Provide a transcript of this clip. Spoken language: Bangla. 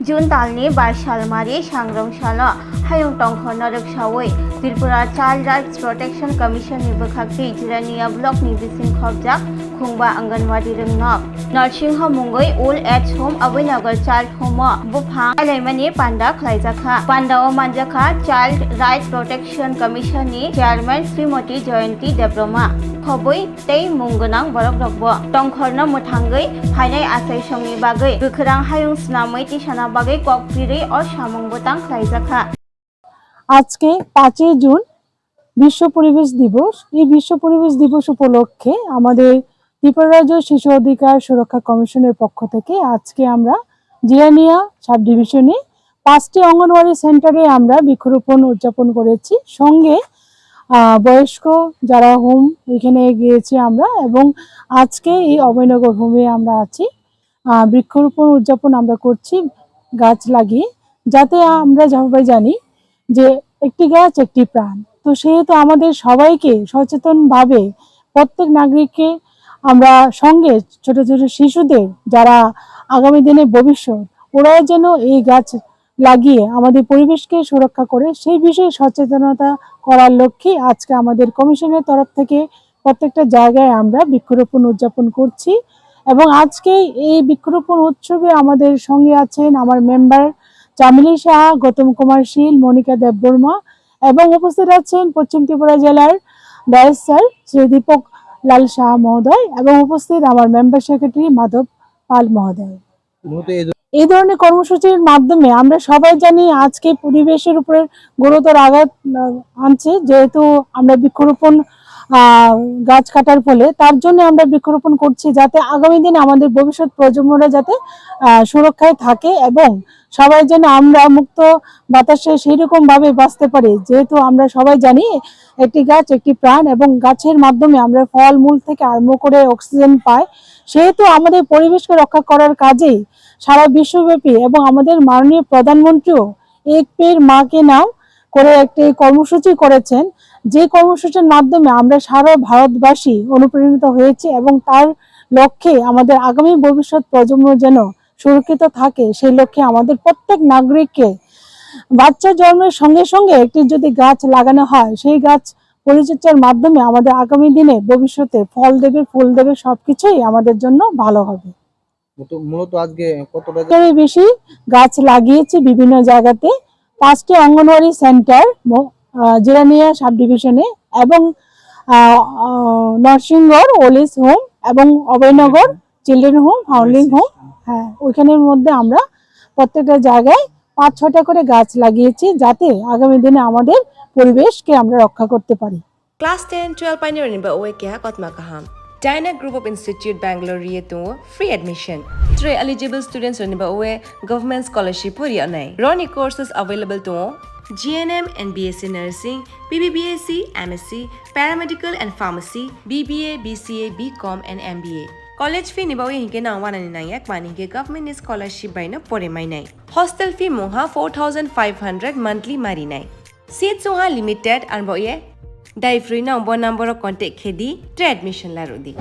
June talni Barsalmari Sangrongshalo Hayong Tongkhono Ruksawi Tripura Child Rights Protection Commission ni Bukhakti Jirania Block ni Bising Khobjak Khungba Anganwadi Rungnok Nursing Home Mungoi Old Age Home Abinagar Child Home Buphang Alaimani Panda Khlaijaka Panda o Manjaka Child Rights Protection Commission ni Chairman Srimati Jayanti Debroma Khoboi tei munggonang borok rokbo tongkhorno muthangoi phainai asai songni bagoi gokhorang hayung snamoi tisana bagoi kokpiri o samung botang khlaijaka আজকে 5 জুন বিশ্ব পরিবেশ দিবস। এই বিশ্ব পরিবেশ দিবস উপলক্ষে আমাদের ত্রিপুরা রাজ্য শিশু অধিকার সুরক্ষা কমিশনের পক্ষ থেকে আজকে আমরা জিরানিয়া সাব ডিভিশনে 5টি অঙ্গনওয়াড়ি সেন্টারে আমরা বৃক্ষরোপণ উদযাপন করেছি। সঙ্গে বয়স্ক যারা হোম এখানে গিয়েছি আমরা এবং আজকে এই অভয়নগর হোমে আমরা আছি। বৃক্ষরোপণ উদযাপন আমরা করছি গাছ লাগিয়ে, যাতে আমরা সবাই জানি যে একটি গাছ একটি প্রাণ। তো সেহেতু আমাদের সবাইকে সচেতনভাবে প্রত্যেক নাগরিককে আমরা সঙ্গে ছোট ছোট শিশুদের যারা আগামী দিনে ভবিষ্যৎ, ওরা যেন এই গাছ লাগিয়ে আমাদের পরিবেশকে সুরক্ষা করে সেই বিষয়ে সচেতনতা করার লক্ষ্যে আজকে আমাদের কমিশনের তরফ থেকে প্রত্যেকটা জায়গায় আমরা বৃক্ষরোপণ উদযাপন করছি। এবং আজকে এই বৃক্ষরোপণ উৎসবে আমাদের সঙ্গে আছেন আমার মেম্বার চামেলি সাহা, গৌতম কুমার শীল, মনিকা দেববর্মা এবং উপস্থিত আছেন পশ্চিম ত্রিপুরা জেলার ডাইরেক্টর শ্রী দীপক লাল শাহ মহোদয় এবং উপস্থিত আমার মেম্বার সেক্রেটারি মাধব পাল মহোদয়। এই ধরনের কর্মসূচির মাধ্যমে আমরা সবাই জানি আজকে পরিবেশের উপরে গুরুতর আঘাত আনছে, যেহেতু আমরা বৃক্ষরোপণ গাছ কাটার ফলে তার জন্য আমরা বৃক্ষরোপণ করছি, যাতে আগামী দিনে আমাদের ভবিষ্যৎ প্রজন্মরা যাতে সুরক্ষায় থাকে এবং সবাই যেন আমরা মুক্ত বাতাসে সেই রকম ভাবে বাঁচতে পারি। যেহেতু আমরা সবাই জানি একটি গাছ একটি প্রাণ এবং গাছের মাধ্যমে আমরা ফল মূল থেকে আরম্ভ করে অক্সিজেন পাই, সেহেতু আমাদের পরিবেশকে রক্ষা করার কাজেই সারা বিশ্বব্যাপী এবং আমাদের মাননীয় প্রধানমন্ত্রীও এক পেড় মা কে নাম করে একটি কর্মসূচি করেছেন, যে কর্মসূচির মাধ্যমে আমরা সারা ভারতবাসী অনুপ্রাণিত হয়েছে এবং তার লক্ষ্যে আমাদের আগামী ভবিষ্যৎ প্রজন্ম যেন সুরক্ষিত থাকে সেই লক্ষ্যে আমাদের প্রত্যেক নাগরিককে বাচ্চা জন্মের সঙ্গে সঙ্গে একটি যদি গাছ লাগানো হয়, সেই গাছ পরিচর্যার মাধ্যমে আমাদের আগামী দিনে ভবিষ্যতে ফল দেবে, ফুল দেবে, সবকিছুই আমাদের জন্য ভালো হবে। মূলত আজকে কতটা বেশি গাছ লাগিয়েছি বিভিন্ন জায়গাতে, 5টি অঙ্গনওয়াড়ি সেন্টার জিরানিয়া সাব ডিভিশনে এবং নরসিংগড় ওল্ড এজ হোম এবং Abhaynagar children home, founding home, হ্যাঁ ওইখানের মধ্যে আমরা প্রত্যেকটা জায়গায় 5-6টা করে গাছ লাগিয়েছি, যাতে আগামী দিনে আমাদের পরিবেশকে আমরা রক্ষা করতে পারি। Class 10-12 pioneer ni ba oe kya kotma kaham Dyna Group of Institute Bangalore to free admission. 3 eligible students ni ba oe government scholarship puri anai. Roni courses available to GNM and BSc Nursing, BBBSc, MSc, Paramedical and Pharmacy, BBA, BCA, BCom and MBA. College fee ni ba oe hinke na 199 yak mani ke government scholarship by na pore mai nai. Hostel fee moha 4500 monthly mari nai. Seats moha limited and ba oe Dai free number contact khedi admission la rodi.